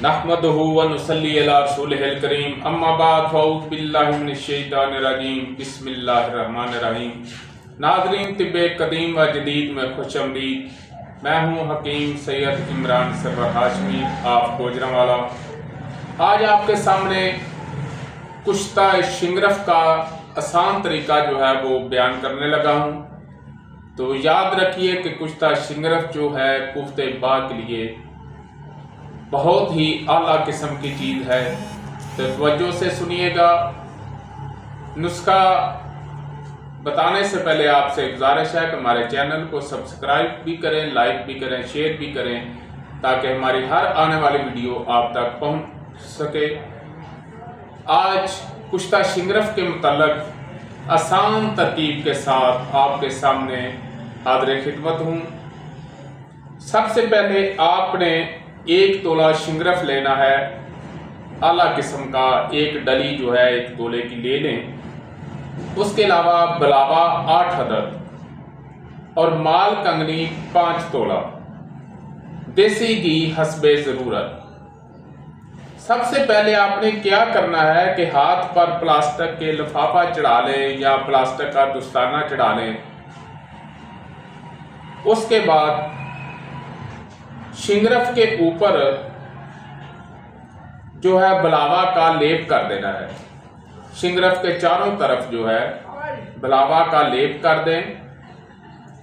नहमदुहु व नुसल्ली अला रसूलिहिल करीम अम्मा बाद फ़अऊज़ु बिल्लाहि मिनश शैतानिर रजीम बिस्मिल्लाहिर रहमानिर रहीम। नाज़रीन, तिब्बे कदीम व जदीद में खुशअमदीद। मैं हूँ हकीम सैयद इमरान सरवर हाशमी ऑफ गुजरांवाला। आज आपके सामने कुश्ता शिंगरफ का आसान तरीका जो है वो बयान करने लगा हूँ। तो याद रखिए कि कुश्ता शिंगरफ जो है कुफ्ते बा के लिए बहुत ही आला किस्म की चीज़ है। तो तवज्जो से सुनिएगा। नुस्खा बताने से पहले आपसे गुजारिश है कि हमारे चैनल को सब्सक्राइब भी करें, लाइक भी करें, शेयर भी करें, ताकि हमारी हर आने वाली वीडियो आप तक पहुंच सके। आज कुश्ता शिंगरफ के मुतल्लिक़ आसान तरकीब के साथ आपके सामने हाज़िर खिदमत हूँ। सबसे पहले आपने 1 तोला शिंगरफ लेना है। आला किस्म का एक डली जो है 1 तोले की ले लें। उसके अलावा बलावा 8 अदद और माल कंगनी 5 तोला, देसी घी हस्बे ज़रूरत। सबसे पहले आपने क्या करना है कि हाथ पर प्लास्टिक के लिफाफा चढ़ा लें या प्लास्टिक का दस्ताना चढ़ा लें। उसके बाद शिंगरफ के ऊपर जो है बलावा का लेप कर देना है। शिंगरफ के चारों तरफ जो है बलावा का लेप कर दें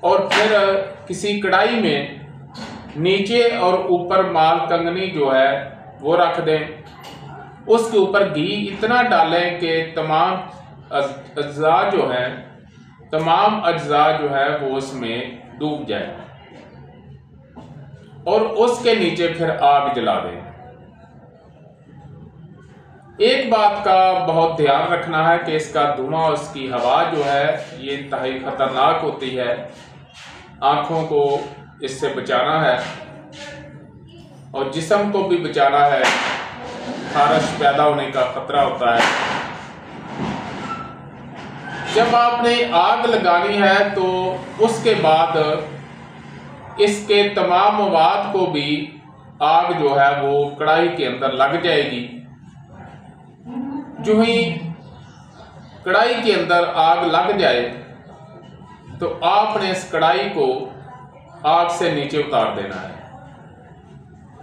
और फिर किसी कढ़ाई में नीचे और ऊपर माल कंगनी जो है वो रख दें। उसके ऊपर घी इतना डालें कि तमाम अज्जा जो है वो उसमें डूब जाए और उसके नीचे फिर आग जला दें। एक बात का बहुत ध्यान रखना है कि इसका धुआं, उसकी हवा जो है ये इंतहाई खतरनाक होती है। आँखों को इससे बचाना है और जिस्म को भी बचाना है। खारिश पैदा होने का खतरा होता है। जब आपने आग लगानी है तो उसके बाद इसके तमाम मवाद को भी आग जो है वो कढ़ाई के अंदर लग जाएगी। जो ही कढ़ाई के अंदर आग लग जाए तो आपने इस कढ़ाई को आग से नीचे उतार देना है।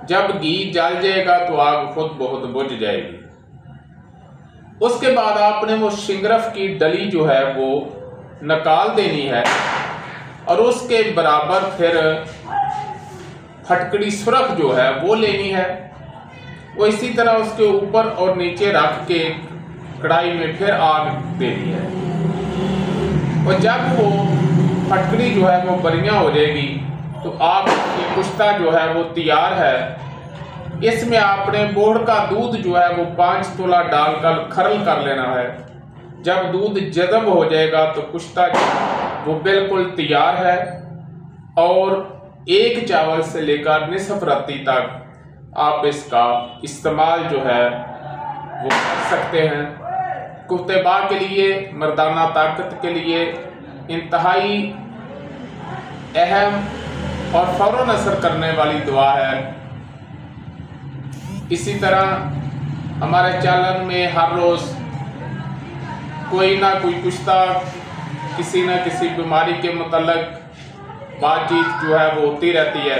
जब घी जल जाएगा तो आग खुद बहुत बुझ जाएगी। उसके बाद आपने वो शिंगरफ की डली जो है वो निकाल देनी है और उसके बराबर फिर फटकड़ी सुरख जो है वो लेनी है। वो इसी तरह उसके ऊपर और नीचे रख के कढ़ाई में फिर आग देनी है। और जब वो फटकड़ी जो है वो बरियां हो जाएगी तो आपकी कुश्ता जो है वो तैयार है। इसमें आपने बोड़ का दूध जो है वो 5 तोला डालकर खरल कर लेना है। जब दूध जज़ब हो जाएगा तो कुश्ता वो बिल्कुल तैयार है और 1 चावल से लेकर निसफ रत्ती तक आप इसका इस्तेमाल जो है वो कर सकते हैं। कुफ्ते बा के लिए, मर्दाना ताकत के लिए इंतहाई अहम और फौरन असर करने वाली दुआ है। इसी तरह हमारे चैनल में हर रोज़ कोई ना कोई कुश्ता किसी न किसी बीमारी के मुतल्लिक़ बातचीत जो है वो होती रहती है।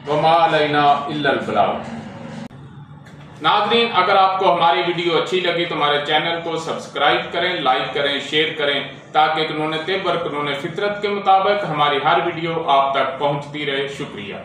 वमा अलैना इल्लल बलाग। नाज़रीन, अगर आपको हमारी वीडियो अच्छी लगी तो हमारे चैनल को सब्सक्राइब करें, लाइक करें, शेयर करें, ताकि कानून तिब और कानून फितरत के मुताबिक हमारी हर वीडियो आप तक पहुंचती रहे। शुक्रिया।